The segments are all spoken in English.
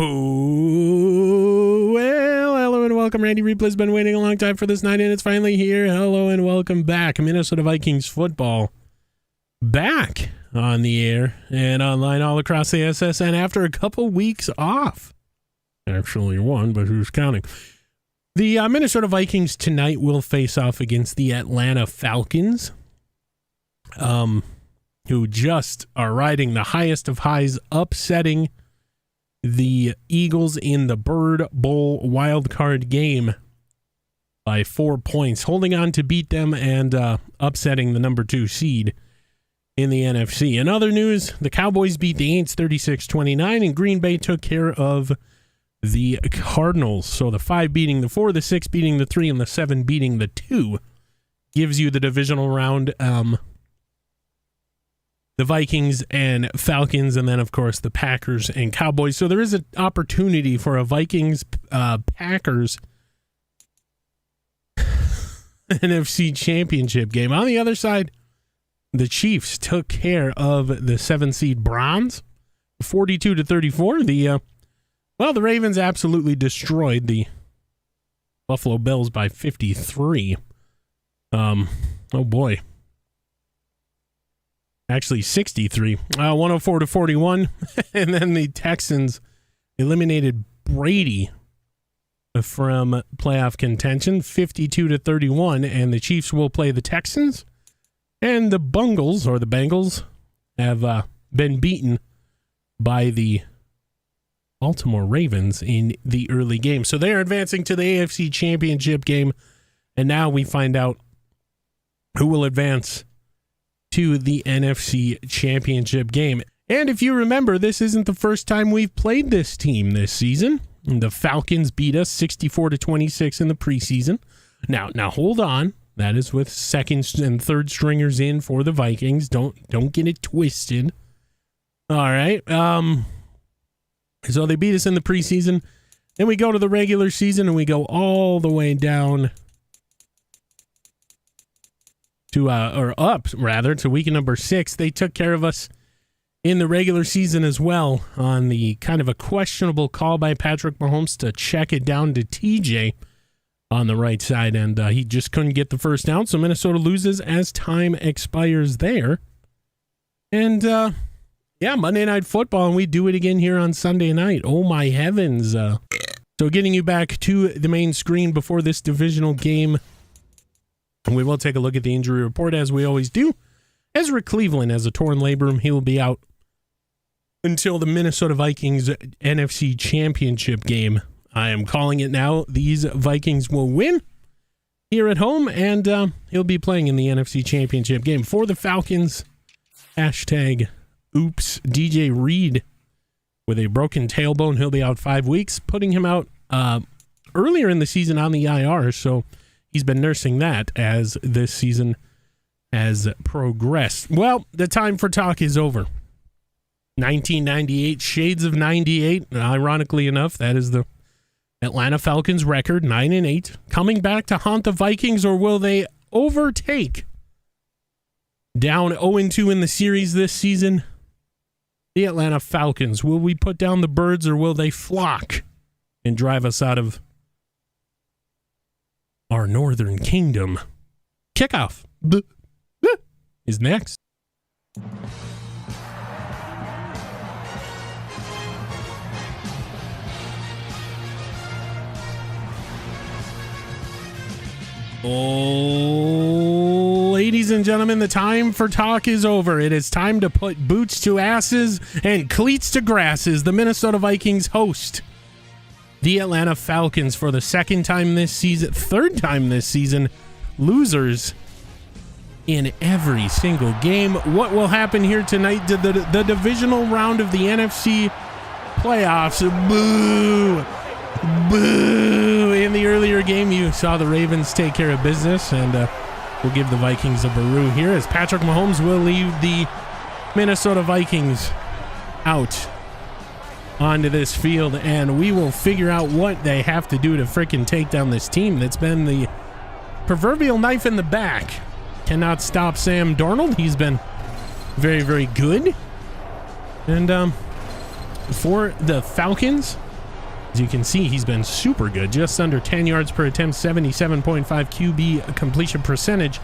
Oh, well, hello and welcome. Randy Replay's been waiting a long time for this night, and it's finally here. Hello and welcome back. Minnesota Vikings football back on the air and online all across the SSN after a couple weeks off. Actually one, but who's counting? The Minnesota Vikings tonight will face off against the Atlanta Falcons, who just are riding the highest of highs, upsetting the Eagles in the Bird Bowl wildcard game by 4 points, holding on to beat them and upsetting the number 2 seed in the NFC. In other news, the Cowboys beat the Aints 36-29, and Green Bay took care of the Cardinals. So the 5 beating the 4, the 6 beating the 3, and the 7 beating the 2 gives you the divisional round. The Vikings and Falcons, and then, of course, the Packers and Cowboys. So there is an opportunity for a Vikings-Packers NFC Championship game. On the other side, the Chiefs took care of the 7-seed Browns, 42-34. The Ravens absolutely destroyed the Buffalo Bills by 53. Oh, boy. Actually, 63, 104-41, and then the Texans eliminated Brady from playoff contention, 52-31, and the Chiefs will play the Texans, and the Bengals have been beaten by the Baltimore Ravens in the early game. So they are advancing to the AFC Championship game, and now we find out who will advance to the NFC Championship game. And if you remember, this isn't the first time we've played this team this season. The Falcons beat us 64-26 in the preseason. Now hold on. That is with second and third stringers in for the Vikings. Don't get it twisted. All right. So they beat us in the preseason. Then we go to the regular season and we go all the way down to week number 6. They took care of us in the regular season as well on the kind of a questionable call by Patrick Mahomes to check it down to TJ on the right side, and he just couldn't get the first down, so Minnesota loses as time expires there. And Monday Night Football, and we do it again here on Sunday night. Oh my heavens. So getting you back to the main screen before this divisional game, we will take a look at the injury report as we always do. Ezra Cleveland has a torn labrum. He will be out until the Minnesota Vikings NFC Championship game. I am calling it now. These Vikings will win here at home, and he'll be playing in the NFC Championship game. For the Falcons, hashtag oops, DJ Reed with a broken tailbone. He'll be out 5 weeks, putting him out earlier in the season on the IR, so he's been nursing that as this season has progressed. Well, the time for talk is over. 1998, shades of 98. Ironically enough, that is the Atlanta Falcons record, 9-8. Coming back to haunt the Vikings, or will they overtake? Down 0-2 in the series this season, the Atlanta Falcons. Will we put down the Birds, or will they flock and drive us out of our Northern Kingdom? Kickoff is next. Oh, ladies and gentlemen, the time for talk is over. It is time to put boots to asses and cleats to grasses. The Minnesota Vikings host the Atlanta Falcons for the third time this season, losers in every single game. What will happen here tonight? The divisional round of the NFC playoffs. Boo! Boo! In the earlier game, you saw the Ravens take care of business, and we'll give the Vikings a baroo here as Patrick Mahomes will leave the Minnesota Vikings out onto this field, and we will figure out what they have to do to frickin' take down this team that's been the proverbial knife in the back. Cannot stop Sam Darnold. He's been very, very good. And for the Falcons, As you can see, he's been super good. Just under 10 yards per attempt, 77.5 QB completion percentage.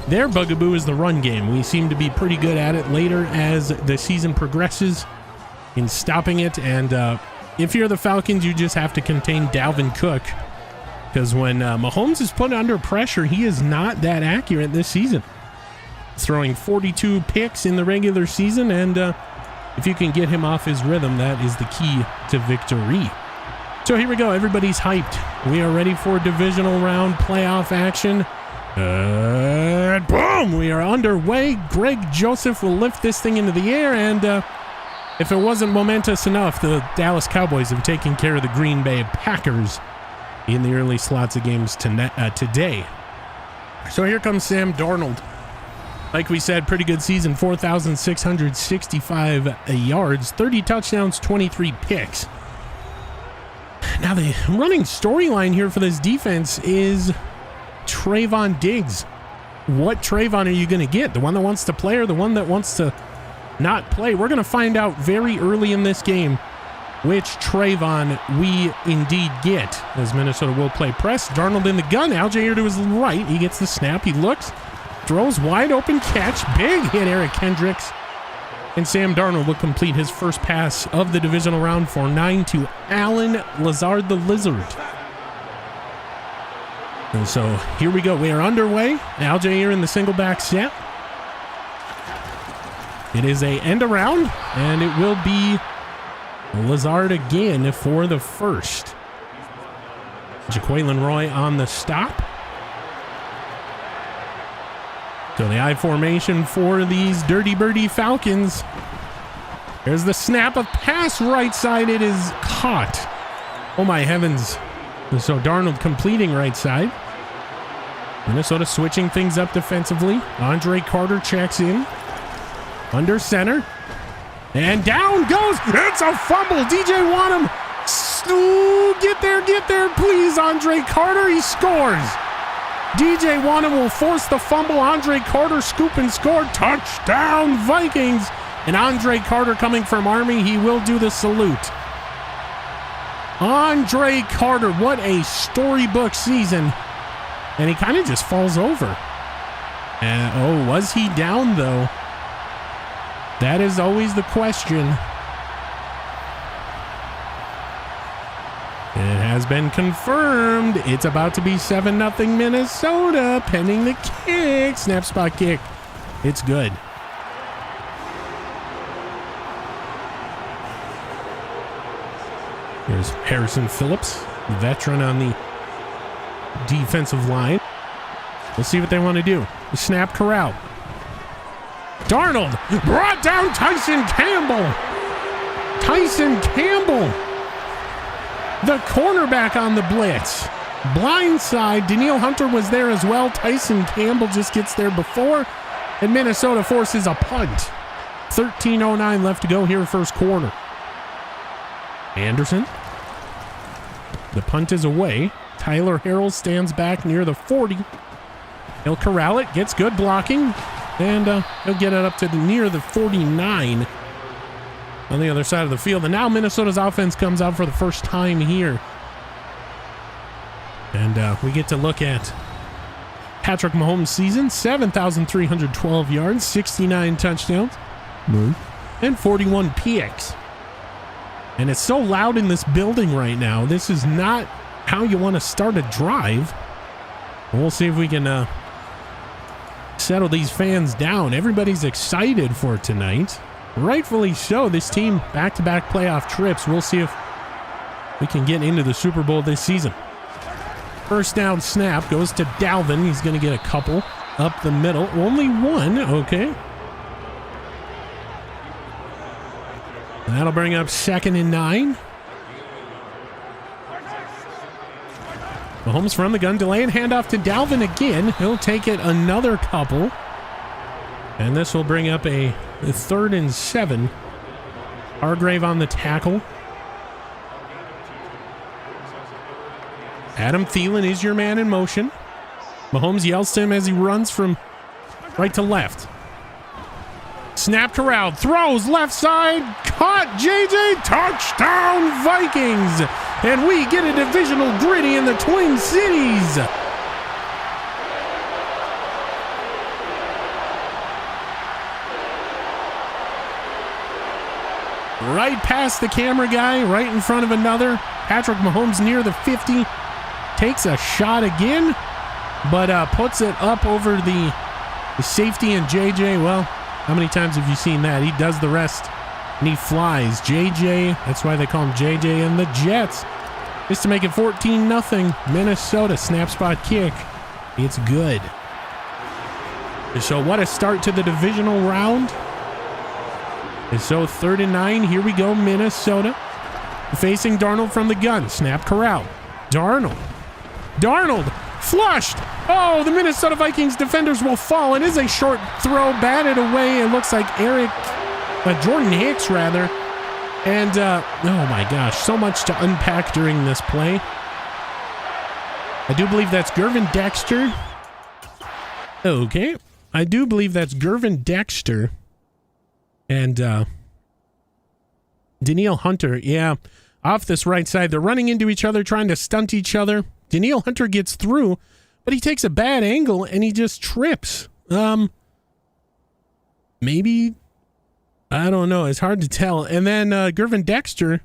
Their bugaboo is the run game. We seem to be pretty good at it later as the season progresses in stopping it. And if you're the Falcons, you just have to contain Dalvin Cook. Because when Mahomes is put under pressure, he is not that accurate this season. Throwing 42 picks in the regular season, and if you can get him off his rhythm, that is the key to victory. So here we go. Everybody's hyped. We are ready for divisional round playoff action. And boom! We are underway. Greg Joseph will lift this thing into the air, and if it wasn't momentous enough, the Dallas Cowboys have taken care of the Green Bay Packers in the early slots of games today. So here comes Sam Darnold. Like we said, pretty good season, 4,665 yards, 30 touchdowns, 23 picks. Now the running storyline here for this defense is Trayvon Diggs. What Trayvon are you going to get? The one that wants to play or the one that wants to not play? We're going to find out very early in this game which Trayvon we indeed get, as Minnesota will play press. Darnold in the gun. Algier to his right. He gets the snap. He looks. Throws wide open catch. Big hit, Eric Kendricks. And Sam Darnold will complete his first pass of the divisional round for 9 to Allen Lazard the Lizard. And so here we go. We are underway. Algier in the single back set. It is a end around, and it will be Lazard again for the first. Jaquelin Roy on the stop. So the I formation for these Dirty Birdie Falcons. There's the snap of pass right side. It is caught. Oh my heavens. So Darnold completing right side. Minnesota switching things up defensively. Andre Carter checks in. Under center. And down goes. It's a fumble. DJ Wanham. Ooh, get there, please. Andre Carter, he scores. DJ Wanham will force the fumble. Andre Carter scoop and score. Touchdown, Vikings. And Andre Carter coming from Army, he will do the salute. Andre Carter, what a storybook season. And he kind of just falls over. Oh, was he down though? That is always the question. It has been confirmed. It's about to be 7-0 Minnesota, pending the kick. Snap spot kick. It's good. Here's Harrison Phillips, veteran on the defensive line. We'll see what they want to do. The snap corral. Darnold brought down Tyson Campbell. Tyson Campbell, the cornerback on the blitz. Blindside. Danielle Hunter was there as well. Tyson Campbell just gets there before. And Minnesota forces a punt. 13:09 left to go here, first quarter. Anderson. The punt is away. Tyler Harrell stands back near the 40. He'll corral it. Gets good blocking. And he'll get it up to near the 49 on the other side of the field. And now Minnesota's offense comes out for the first time here. And we get to look at Patrick Mahomes' season. 7,312 yards, 69 touchdowns, and 41 picks. And it's so loud in this building right now. This is not how you want to start a drive. We'll see if we can settle these fans down. Everybody's excited for tonight. Rightfully so. This team, back-to-back playoff trips. We'll see if we can get into the Super Bowl this season. First down snap goes to Dalvin. He's going to get a couple up the middle. Only one. Okay. And that'll bring up 2nd and 9. Mahomes from the gun, delay and handoff to Dalvin again. He'll take it another couple. And this will bring up a 3rd and 7. Hargrave on the tackle. Adam Thielen is your man in motion. Mahomes yells to him as he runs from right to left. Snap corralled, throws left side, caught JJ, touchdown Vikings. And we get a divisional gritty in the Twin Cities. Right past the camera guy, right in front of another. Patrick Mahomes near the 50. Takes a shot again, but puts it up over the safety and JJ. Well, how many times have you seen that? He does the rest, and he flies. JJ, that's why they call him JJ and the Jets. Just to make it 14-0. Minnesota snap spot kick. It's good. So what a start to the divisional round. And so 3rd and 9. Here we go, Minnesota. Facing Darnold from the gun. Snap corral. Darnold flushed. Oh, the Minnesota Vikings defenders will fall. It is a short throw, batted away. It looks like Jordan Hicks rather. And oh my gosh, so much to unpack during this play. I do believe that's Gervin Dexter. Okay, I do believe that's Gervin Dexter and Danielle Hunter. Yeah, off this right side, they're running into each other, trying to stunt each other. Danielle Hunter gets through, but he takes a bad angle and he just trips. Maybe, I don't know. It's hard to tell. And then Gervin Dexter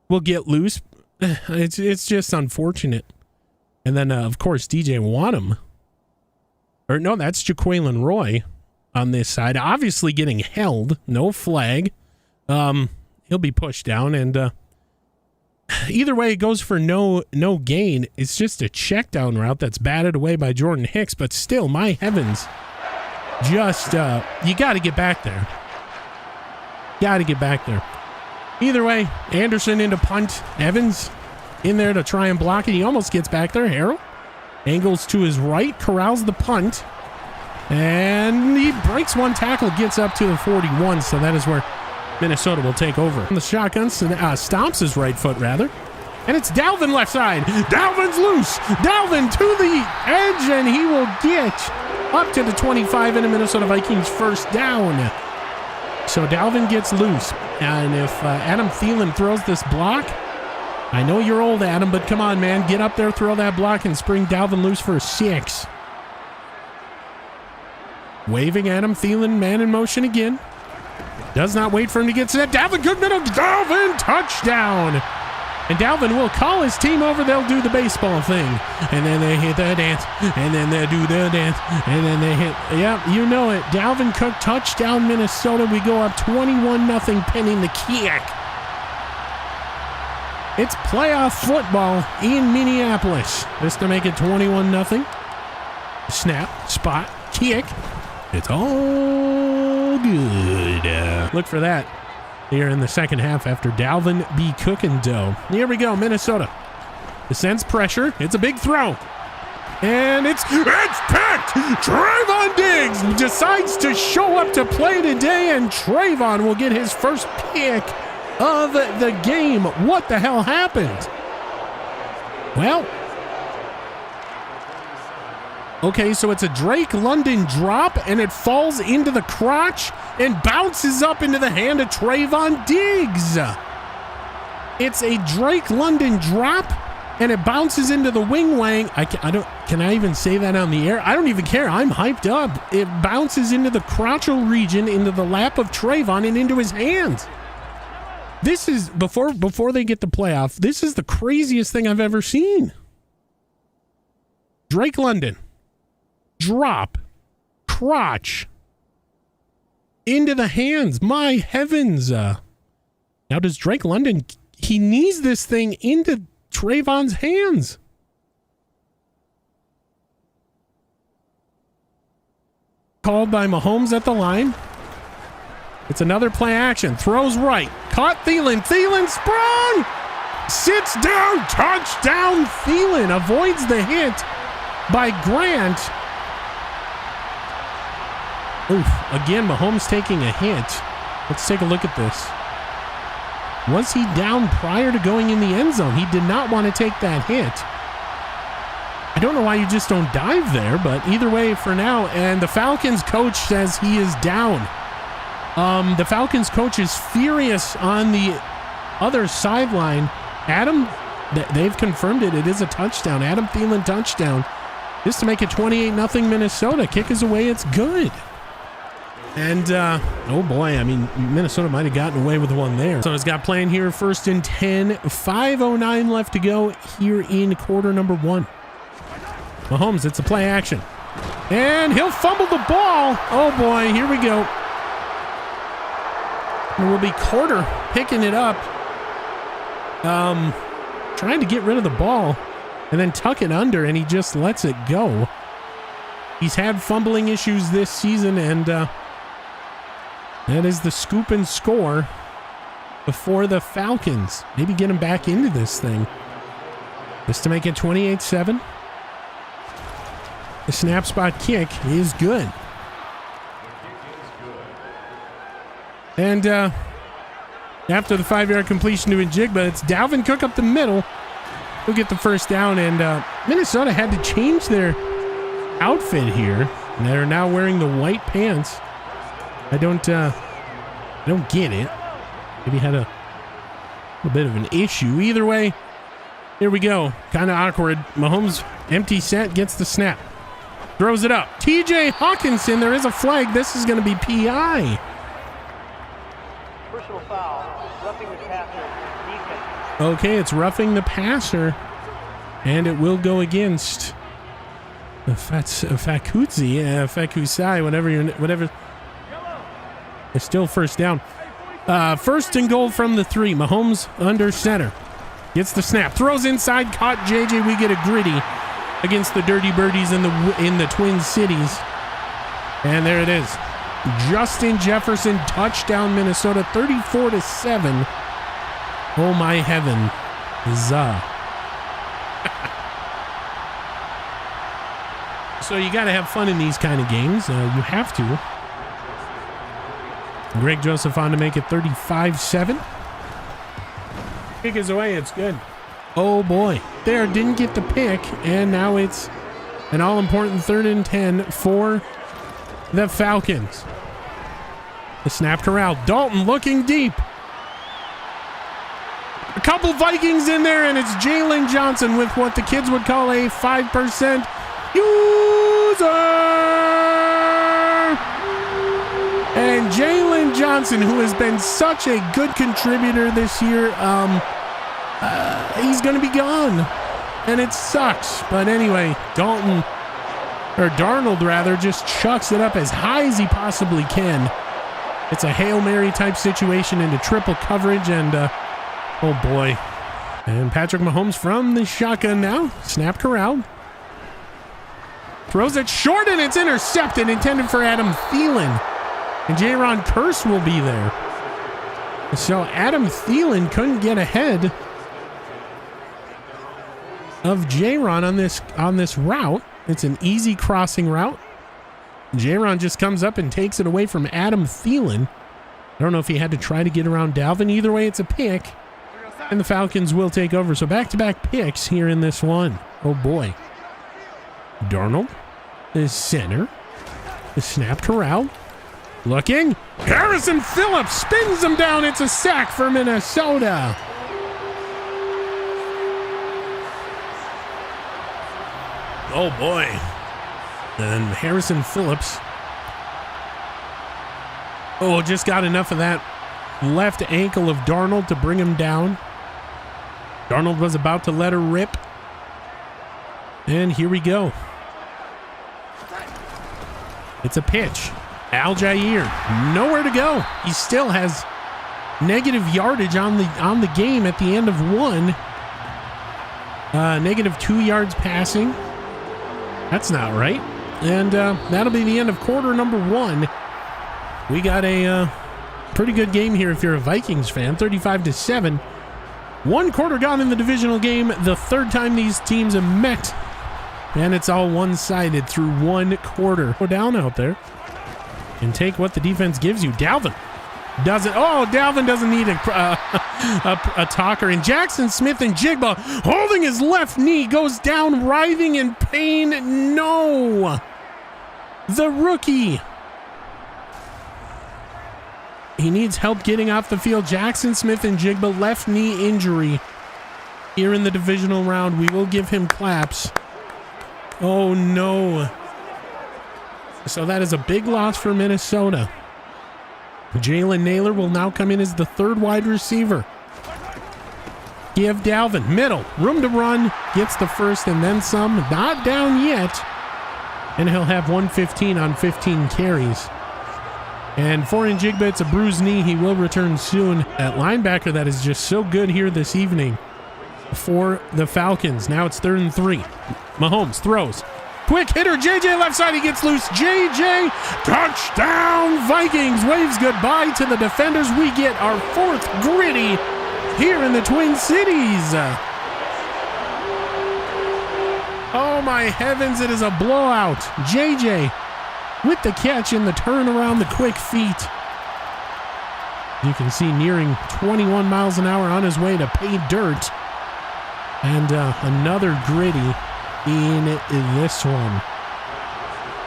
will get loose. It's just unfortunate. And then, of course, DJ Wanham. Or no, that's Jaquelin Roy on this side. Obviously getting held. No flag. He'll be pushed down. And either way, it goes for no gain. It's just a check down route that's batted away by Jordan Hicks. But still, my heavens. Just, you got to get back there. Got to get back there. Either way, Anderson into punt. Evans in there to try and block it. He almost gets back there. Harrell angles to his right, corrals the punt. And he breaks one tackle, gets up to the 41. So that is where Minnesota will take over. The shotgun stomps his right foot, rather. And it's Dalvin left side. Dalvin's loose. Dalvin to the edge, and he will get up to the 25 in a Minnesota Vikings first down. So Dalvin gets loose. And if Adam Thielen throws this block, I know you're old, Adam, but come on, man. Get up there, throw that block, and spring Dalvin loose for a 6. Waving Adam Thielen, man in motion again. Does not wait for him to get set. Dalvin, good middle. Dalvin, touchdown. And Dalvin will call his team over. They'll do the baseball thing. And then they hit the dance. And then they do the dance. And then they hit. Yeah, you know it. Dalvin Cook, touchdown, Minnesota. We go up 21-0 pending the kick. It's playoff football in Minneapolis. Just to make it 21-0. Snap, spot, kick. It's all good. Look for that here in the second half after Dalvin B. Cook and Doe. Here we go, Minnesota. Sends pressure. It's a big throw. And it's picked! Trayvon Diggs decides to show up to play today, and Trayvon will get his first pick of the game. What the hell happened? Well, okay, so it's a Drake London drop, and it falls into the crotch and bounces up into the hand of Trayvon Diggs. It's a Drake London drop, and it bounces into the wing wang. Can I even say that on the air? I don't even care. I'm hyped up. It bounces into the crotchal region, into the lap of Trayvon, and into his hands. This is, before they get the playoff, this is the craziest thing I've ever seen. Drake London. Drop, crotch, into the hands. My heavens. Now does Drake London, he knees this thing into Trayvon's hands. Called by Mahomes at the line. It's another play action. Throws right. Caught Thielen. Thielen sprung. Sits down. Touchdown. Thielen avoids the hit by Grant. Oof, again, Mahomes taking a hit. Let's take a look at this. Was he down prior to going in the end zone? He did not want to take that hit. I don't know why you just don't dive there, but either way for now. And the Falcons coach says he is down. The Falcons coach is furious on the other sideline. Adam, they've confirmed it. It is a touchdown. Adam Thielen touchdown. Just to make it 28-0 Minnesota. Kick is away. It's good. And, oh boy, I mean, Minnesota might have gotten away with one there. So it's got playing here 1st and 10. 5:09 left to go here in quarter number 1. Mahomes, it's a play action. And he'll fumble the ball. Oh boy, here we go. And it will be Carter picking it up. Trying to get rid of the ball and then tuck it under, and he just lets it go. He's had fumbling issues this season, and that is the scoop and score before the Falcons. Maybe get him back into this thing. Just to make it 28-7. The snap spot kick is good. And after the 5-yard completion to Njigba, it's Dalvin Cook up the middle. He'll get the first down, and Minnesota had to change their outfit here. And they're now wearing the white pants. I don't get it. Maybe had a bit of an issue. Either way, here we go. Kind of awkward. Mahomes, empty set, gets the snap. Throws it up. TJ Hawkinson, there is a flag. This is going to be PI. Personal foul. Roughing the passer. Defense. Okay, it's roughing the passer. And it will go against Fakusai, whatever. It's still first down. 1st and goal from the 3. Mahomes under center. Gets the snap. Throws inside. Caught JJ. We get a gritty against the Dirty Birdies in the Twin Cities. And there it is. Justin Jefferson, touchdown Minnesota, 34-7. Oh my heaven. So you got to have fun in these kind of games. You have to. Greg Joseph on to make it 35-7. Kick is away. It's good. Oh boy. There, didn't get the pick, and now it's an all-important 3rd and 10 for the Falcons. The snap corral. Dalton looking deep. A couple Vikings in there, and it's Jalen Johnson with what the kids would call a 5% user. And Jalen Johnson, who has been such a good contributor this year, he's going to be gone. And it sucks. But anyway, Darnold rather, just chucks it up as high as he possibly can. It's a Hail Mary type situation into triple coverage, and oh boy. And Patrick Mahomes from the shotgun now. Snap corral. Throws it short, and it's intercepted, intended for Adam Thielen. And Jaron Kearse will be there. So Adam Thielen couldn't get ahead of Jaron on this route. It's an easy crossing route. Jaron just comes up and takes it away from Adam Thielen. I don't know if he had to try to get around Dalvin. Either way, it's a pick. And the Falcons will take over. So back-to-back picks here in this one. Oh boy. Darnold is center. The snap corral. Looking. Harrison Phillips spins him down. It's a sack for Minnesota. Oh boy. And Harrison Phillips. Oh, just got enough of that left ankle of Darnold to bring him down. Darnold was about to let her rip. And here we go. It's a pitch. Al Jair, nowhere to go. He still has negative yardage on the game at the end of one. Negative 2 yards passing. That's not right. And that'll be the end of quarter number 1. We got a pretty good game here if you're a Vikings fan. 35-7. 1 quarter gone in the divisional game. The 3rd time these teams have met. And it's all one-sided through 1 quarter. Go down out there and take what the defense gives you. Dalvin doesn't. Oh, Dalvin doesn't need a talker. And Jackson Smith and Jigba holding his left knee goes down, writhing in pain. No, the rookie. He needs help getting off the field. Jackson Smith-Njigba, left knee injury here in the divisional round. We will give him claps. Oh, no. So that is a big loss for Minnesota. Jalen Naylor will now come in as the third wide receiver. Give Dalvin, middle, room to run, gets the first and then some. Not down yet. And he'll have 115 on 15 carries. And for Njigba, it's a bruised knee. He will return soon. That linebacker that is just so good here this evening for the Falcons. Now it's 3rd and 3. Mahomes throws. Quick hitter, JJ left side. He gets loose. JJ, touchdown Vikings. Waves goodbye to the defenders. We get our 4th gritty here in the Twin Cities. Oh my heavens, it is a blowout. JJ with the catch and the turn around, the quick feet. You can see nearing 21 miles an hour on his way to pay dirt. And another gritty in this one.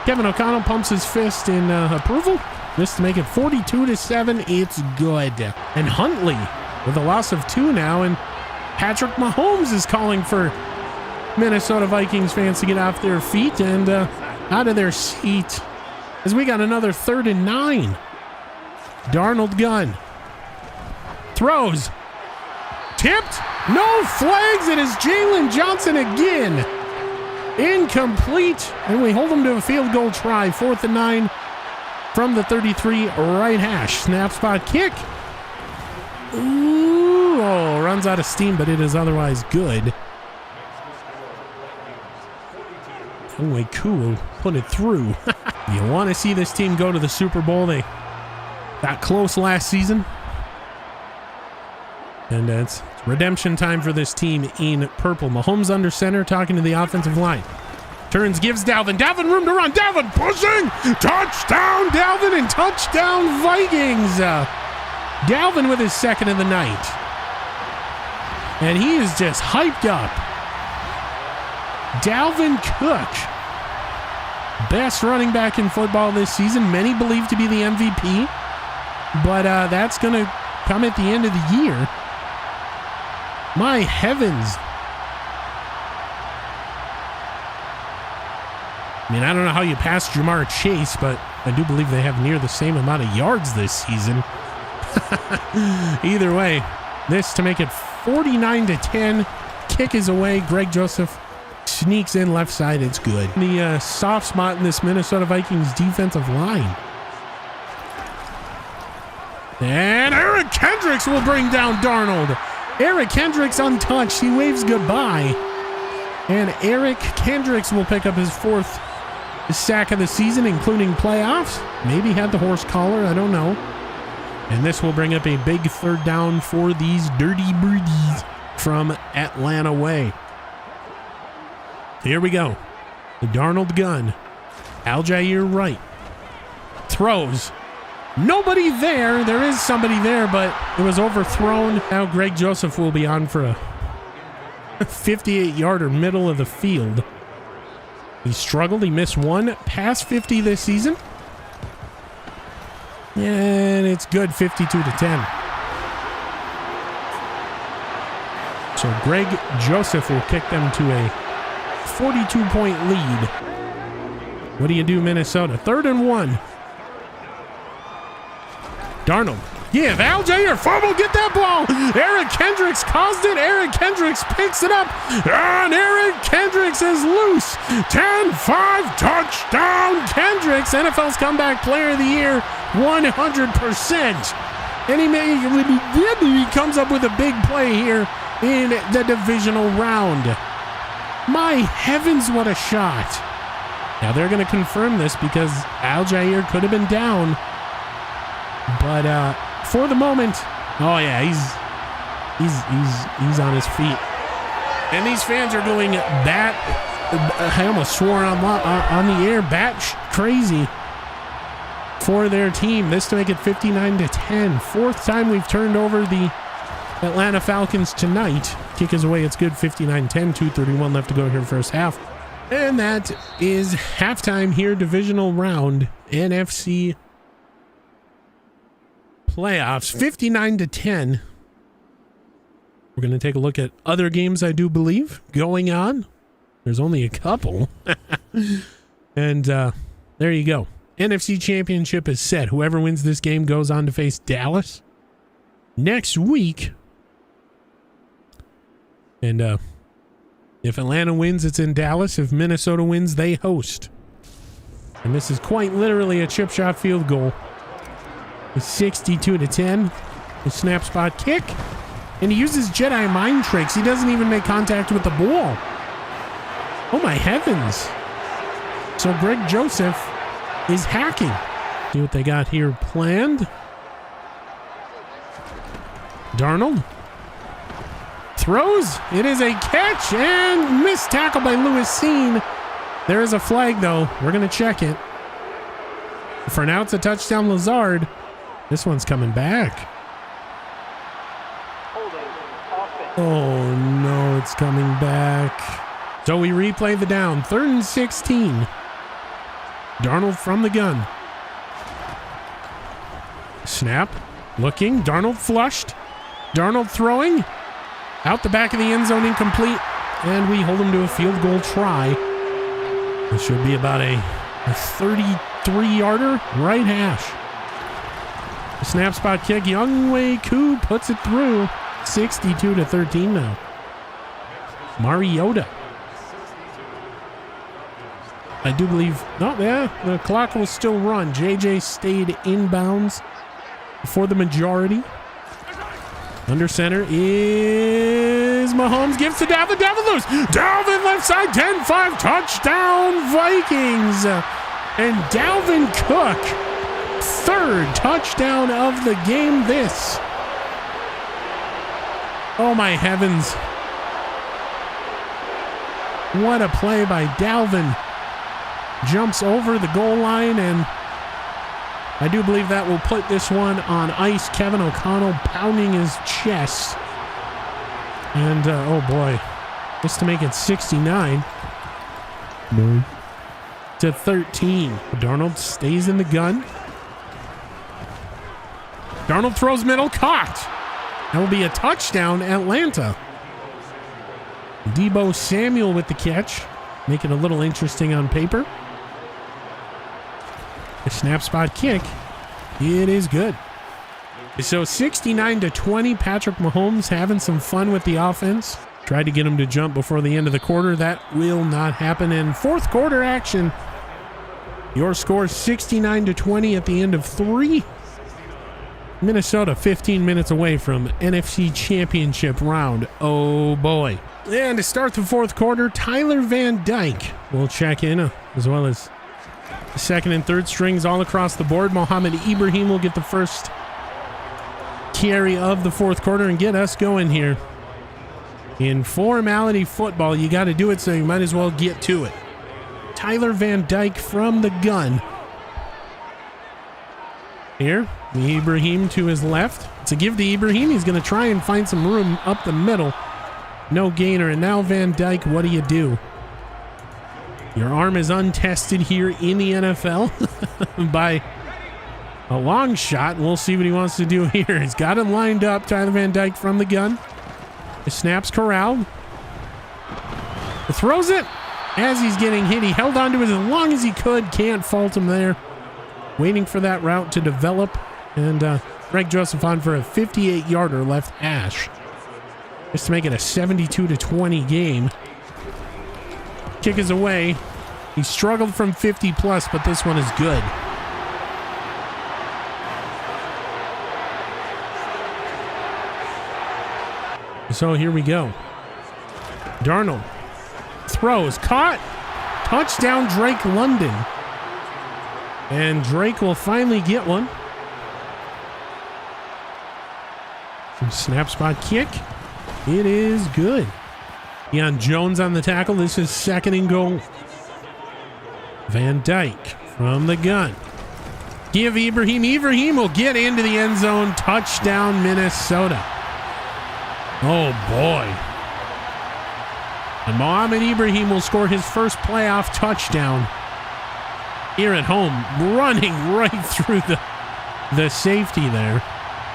Kevin O'Connell pumps his fist in approval. This to make it 42-7. It's good. And Huntley with a loss of 2 now. And Patrick Mahomes is calling for Minnesota Vikings fans to get off their feet and out of their seat, as we got another 3rd and 9. Darnold gun. Throws. Tipped. No flags. It is Jalen Johnson again. Incomplete. And we hold him to a field goal try. 4th and 9 from the 33 right hash. Snap spot kick. Ooh. Oh, runs out of steam, but it is otherwise good. Oh, cool. Put it through. You want to see this team go to the Super Bowl. They got close last season. And it's redemption time for this team in purple. Mahomes under center, talking to the offensive line. Turns, gives Dalvin. Dalvin room to run. Dalvin pushing. Touchdown, Dalvin, and touchdown, Vikings. Dalvin with his 2nd of the night. And he is just hyped up. Dalvin Cook, best running back in football this season. Many believe to be the MVP, but that's going to come at the end of the year. My heavens. I mean, I don't know how you pass Jamar Chase, but I do believe they have near the same amount of yards this season. Either way, this to make it 49-10. Kick is away. Greg Joseph sneaks in left side. It's good. The soft spot in this Minnesota Vikings defensive line. And Eric Kendricks will bring down Darnold. Eric Kendricks untouched. He waves goodbye. And Eric Kendricks will pick up his 4th sack of the season, including playoffs. Maybe had the horse collar. I don't know. And this will bring up a big 3rd down for these dirty birdies from Atlanta way. Here we go. The Darnold gun. Aljair right. Throws. Nobody there. There is somebody there, but it was overthrown. Now Greg Joseph will be on for a 58-yarder middle of the field. He struggled. He missed 1 past 50 this season. And it's good, 52-10. So Greg Joseph will kick them to a 42-point lead. What do you do, Minnesota? 3rd and 1. Darnold. Give. Aljair. Fumble. Get that ball. Eric Kendricks caused it. Eric Kendricks picks it up. And Eric Kendricks is loose. 10-5. Touchdown, Kendricks. NFL's comeback player of the year. 100%. And he comes up with a big play here in the divisional round. My heavens, what a shot. Now they're going to confirm this because Aljair could have been down. But for the moment, oh yeah, he's on his feet. And these fans are going bat, I almost swore on the air, bat crazy for their team. This to make it 59-10. 4th time we've turned over the Atlanta Falcons tonight. Kick is away. It's good. 59-10. 2:31 left to go here first half. And that is halftime here. Divisional round. NFC playoffs, 59-10. We're going to take a look at other games, I do believe, going on. There's only a couple. And there you go. NFC Championship is set. Whoever wins this game goes on to face Dallas next week. And if Atlanta wins, it's in Dallas. If Minnesota wins, they host. And this is quite literally a chip shot field goal. It's 62-10. The snap spot kick. And he uses Jedi mind tricks. He doesn't even make contact with the ball. Oh my heavens. So Greg Joseph is hacking. See what they got here planned. Darnold throws. It is a catch and missed tackle by Lewis Seen. There is a flag though. We're going to check it. For now, it's a touchdown, Lazard. This one's coming back. Oh no, it's coming back. So we replay the down. 3rd and 16. Darnold from the gun. Snap. Looking. Darnold flushed. Darnold throwing. Out the back of the end zone, incomplete. And we hold him to a field goal try. It should be about a 33-yarder right hash. The snap spot kick. Younghoe Koo puts it through. 62-13 now. Mariota. I do believe, no, yeah, the clock will still run. JJ stayed inbounds for the majority. Under center is Mahomes. Gives to Dalvin. Dalvin loose. Dalvin left side. 10-5. Touchdown Vikings. And Dalvin Cook. 3rd touchdown of the game. This. Oh my heavens. What a play by Dalvin. Jumps over the goal line, and I do believe that will put this one on ice. Kevin O'Connell pounding his chest. And, oh boy, just to make it 69 to 13. Darnold stays in the gun. Darnold throws middle, caught. That will be a touchdown, Atlanta. Deebo Samuel with the catch. Make it a little interesting on paper. The snap spot kick. It is good. So 69-20. Patrick Mahomes having some fun with the offense. Tried to get him to jump before the end of the quarter. That will not happen. In 4th quarter action, your score 69-20 at the end of 3. Minnesota 15 minutes away from NFC Championship round. Oh boy. And to start the 4th quarter, Tyler Van Dyke will check in, as well as the 2nd and 3rd strings all across the board. Mohamed Ibrahim will get the first carry of the 4th quarter and get us going here. In formality football, you got to do it, so you might as well get to it. Tyler Van Dyke from the gun. Here, Ibrahim to his left. It's a give to Ibrahim. He's going to try and find some room up the middle. No gainer. And now Van Dyke, what do? Your arm is untested here in the NFL by a long shot. We'll see what he wants to do here. He's got him lined up. Tyler Van Dyke from the gun. The snaps corralled. He throws it as he's getting hit. He held on to it as long as he could. Can't fault him there. Waiting for that route to develop. And Greg Joseph on for a 58-yarder left hash. Just to make it a 72-20 game. Kick is away. He struggled from 50 plus, but this one is good. So here we go. Darnold throws, caught, touchdown Drake London. And Drake will finally get one. Some snap spot kick. It is good. Deion Jones on the tackle. This is 2nd and goal. Van Dyke from the gun. Give Ibrahim. Ibrahim will get into the end zone. Touchdown, Minnesota. Oh, boy. And Mohamed Ibrahim will score his first playoff touchdown here at home. Running right through the safety there.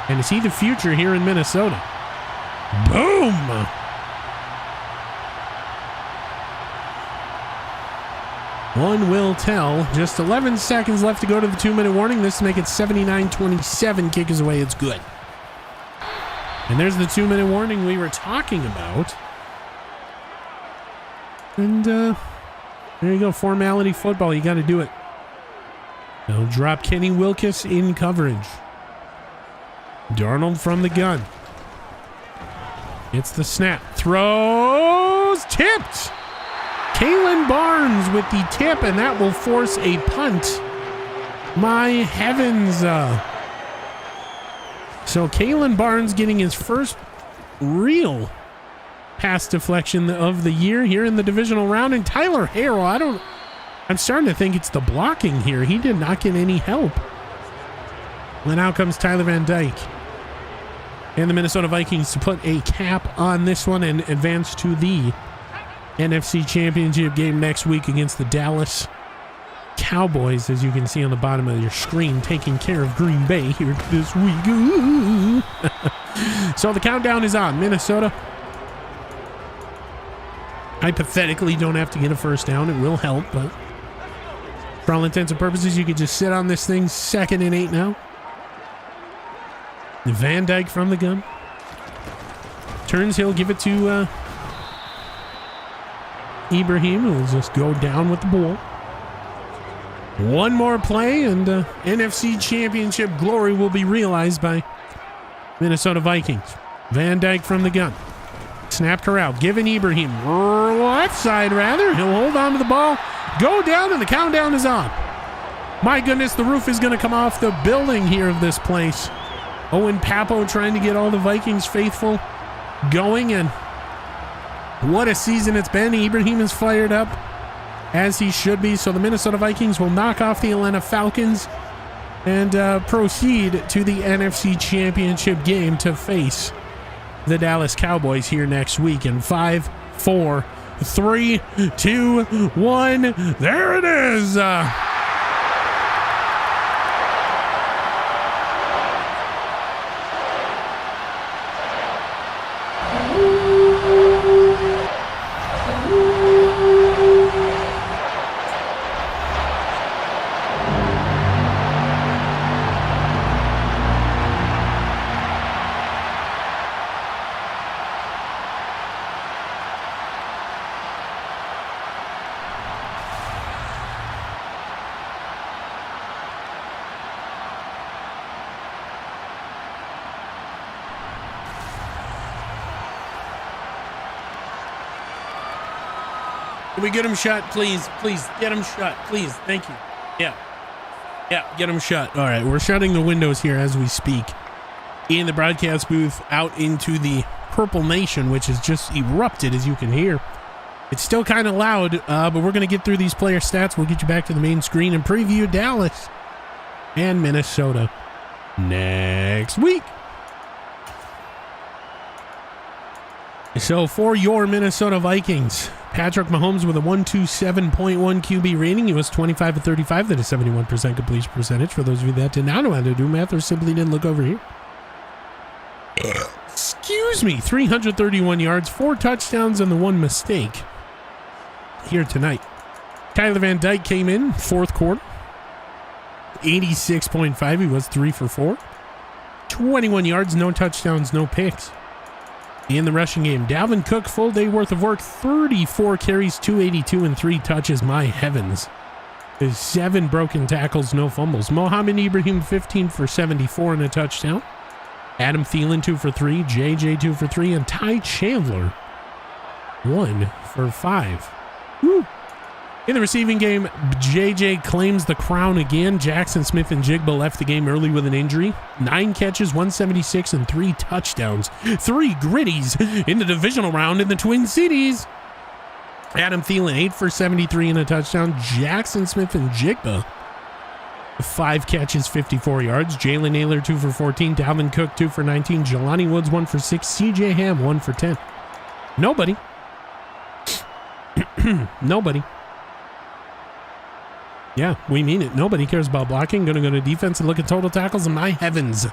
And is he the future here in Minnesota? Boom! One will tell. Just 11 seconds left to go to the 2-minute warning. This to make it 79-27. Kick is away. It's good. And there's the 2-minute warning we were talking about. And there you go. Formality football. You got to do it. They'll drop Kenny Wilkes in coverage. Darnold from the gun. It's the snap. Throws. Tipped. Kalen Barnes with the tip, and that will force a punt. My heavens. So Kalen Barnes getting his first real pass deflection of the year here in the divisional round. And Tyler Harrell, I'm starting to think it's the blocking here. He did not get any help. And out comes Tyler Van Dyke. And the Minnesota Vikings to put a cap on this one and advance to the NFC Championship game next week against the Dallas Cowboys, as you can see on the bottom of your screen, taking care of Green Bay here this week. Ooh. So the countdown is on. Minnesota hypothetically don't have to get a first down. It will help, but for all intents and purposes, you could just sit on this thing. 2nd and 8 now. Van Dyke from the gun. Turns, he'll give it to Ibrahim, who will just go down with the ball. One more play, and NFC Championship glory will be realized by Minnesota Vikings. Van Dyke from the gun. Snap corral. Given Ibrahim. Left side, rather. He'll hold on to the ball. Go down, and the countdown is on. My goodness, the roof is going to come off the building here of this place. Owen Papo trying to get all the Vikings faithful going, and what a season it's been. Ibrahim is fired up, as he should be. So the Minnesota Vikings will knock off the Atlanta Falcons and proceed to the NFC Championship game to face the Dallas Cowboys here next week. In 5, 4, 3, 2, 1. There it is. Can we get him shut, please? Please, get him shut, please. Thank you. Yeah, get him shut. All right, we're shutting the windows here as we speak. In the broadcast booth, out into the Purple Nation, which has just erupted, as you can hear. It's still kind of loud, but we're going to get through these player stats. We'll get you back to the main screen and preview Dallas and Minnesota next week. So for your Minnesota Vikings, Patrick Mahomes with a 127.1 QB rating. He was 25 of 35. That is 71% completion percentage. For those of you that did not know how to do math or simply didn't look over here. Excuse me. 331 yards, 4 touchdowns, and the 1 mistake here tonight. Tyler Van Dyke came in fourth quarter. 86.5. He was 3 for 4. 21 yards, no touchdowns, no picks. In the rushing game, Dalvin Cook, full day worth of work, 34 carries, 282, and 3 touches. My heavens. There's 7 broken tackles, no fumbles. Mohamed Ibrahim, 15 for 74 and a touchdown. Adam Thielen, 2 for 3. JJ, 2 for 3. And Ty Chandler, 1 for 5. Woo. In the receiving game, JJ claims the crown again. Jackson Smith and Jigba left the game early with an injury. 9 catches, 176, and 3 touchdowns. 3 gritties in the divisional round in the Twin Cities. Adam Thielen, 8 for 73 and a touchdown. Jackson Smith and Jigba, 5 catches, 54 yards. Jalen Naylor, 2 for 14. Dalvin Cook, 2 for 19. Jelani Woods, 1 for 6. CJ Ham, 1 for 10. Nobody. Yeah, we mean it. Nobody cares about blocking. Going to go to defense and look at total tackles. And my heavens,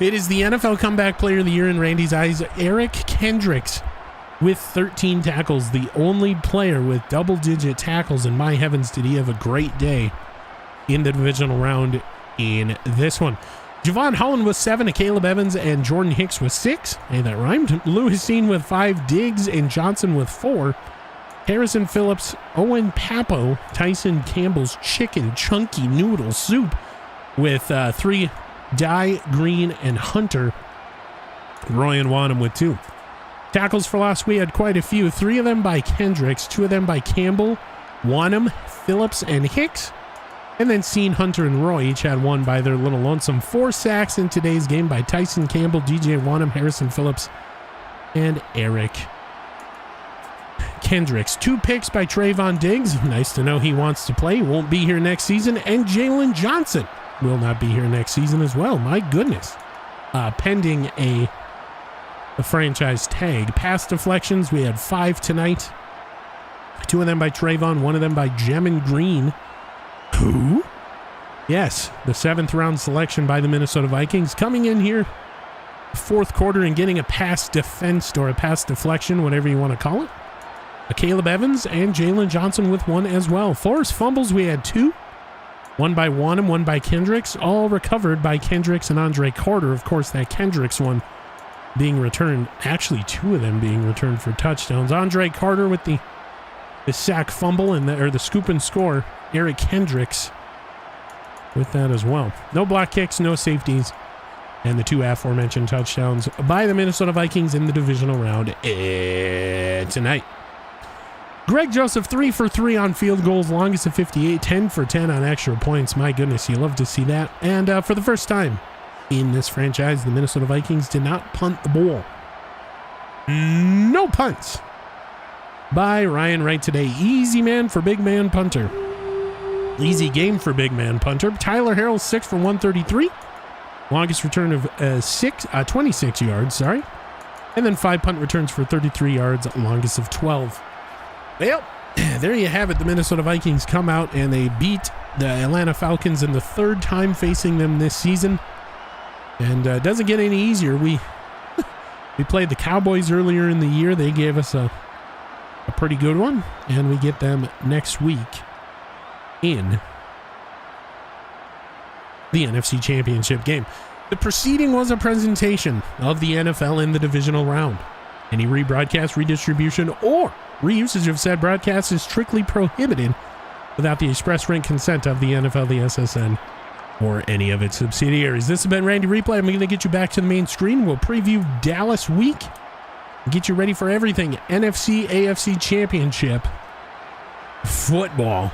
it is the NFL Comeback Player of the Year in Randy's eyes, Eric Kendricks, with 13 tackles. The only player with double-digit tackles. And my heavens, did he have a great day in the divisional round in this one. Javon Holland with 7, Caleb Evans and Jordan Hicks with 6. Hey, that rhymed. Lewis Seen with 5, Diggs and Johnson with 4. Harrison Phillips, Owen Papo, Tyson Campbell's Chicken Chunky Noodle Soup with 3, Di Green and Hunter. Roy and Wanham with 2. Tackles for loss, we had quite a few. 3 of them by Kendricks, 2 of them by Campbell, Wanham, Phillips, and Hicks. And then Seen, Hunter, and Roy each had 1 by their little lonesome. 4 sacks in today's game by Tyson Campbell, DJ Wanham, Harrison Phillips, and Eric Kendricks. 2 picks by Trayvon Diggs. Nice to know he wants to play. Won't be here next season. And Jalen Johnson will not be here next season as well. My goodness. Pending a franchise tag. Pass deflections, we had 5 tonight. 2 of them by Trayvon, 1 of them by Jemin Green. Who? Yes, the 7th round selection by the Minnesota Vikings. Coming in here, 4th quarter and getting a pass defense or a pass deflection, whatever you want to call it. Caleb Evans and Jalen Johnson with 1 as well. Forced fumbles, we had 2. 1 by Wanham, 1 by Kendricks, all recovered by Kendricks and Andre Carter. Of course, that Kendricks one being returned, actually 2 of them being returned for touchdowns. Andre Carter with the sack fumble and the scoop and score. Eric Kendricks with that as well. No block kicks, no safeties, and the 2 aforementioned touchdowns by the Minnesota Vikings in the divisional round tonight. Greg Joseph, 3 for 3 on field goals, longest of 58, 10 for 10 on extra points. My goodness, you love to see that. And for the first time in this franchise, the Minnesota Vikings did not punt the ball. No punts by Ryan Wright today. Easy man for big man punter. Easy game for big man punter. Tyler Harrell, 6 for 133. Longest return of 26 yards, sorry. And then 5 punt returns for 33 yards, longest of 12. Well, there you have it. The Minnesota Vikings come out and they beat the Atlanta Falcons in the 3rd time facing them this season. And it doesn't get any easier. We played the Cowboys earlier in the year. They gave us a pretty good one. And we get them next week in the NFC Championship game. The preceding was a presentation of the NFL in the divisional round. Any rebroadcast, redistribution, or reusage of said broadcast is strictly prohibited without the express written consent of the NFL, the SSN, or any of its subsidiaries. This has been Randy Replay. I'm going to get you back to the main screen. We'll preview Dallas week and get you ready for everything NFC, AFC Championship football.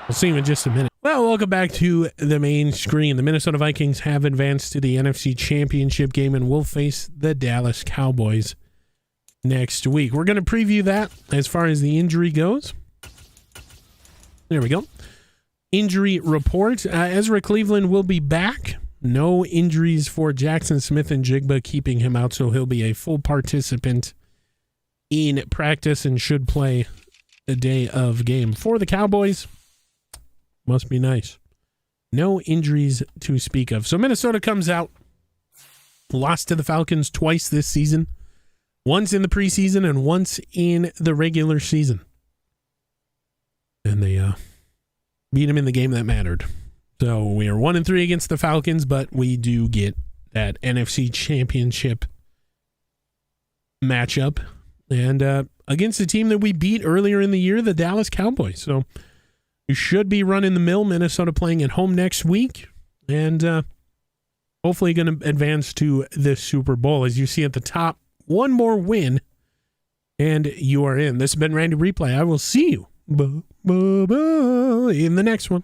We'll see you in just a minute. Well, welcome back to the main screen. The Minnesota Vikings have advanced to the NFC Championship game and will face the Dallas Cowboys next week. We're going to preview that as far as the injury goes. There we go. Injury report. Ezra Cleveland will be back. No injuries for Jackson Smith and Jigba, keeping him out, so he'll be a full participant in practice and should play a day of game. For the Cowboys, must be nice. No injuries to speak of. So Minnesota comes out, lost to the Falcons twice this season. Once in the preseason and once in the regular season. And they beat them in the game that mattered. So we are 1-3 against the Falcons, but we do get that NFC Championship matchup. And against a team that we beat earlier in the year, the Dallas Cowboys. So we should be running the mill. Minnesota playing at home next week. And hopefully going to advance to the Super Bowl. As you see at the top, one more win, and you are in. This has been Randy Replay. I will see you in the next one.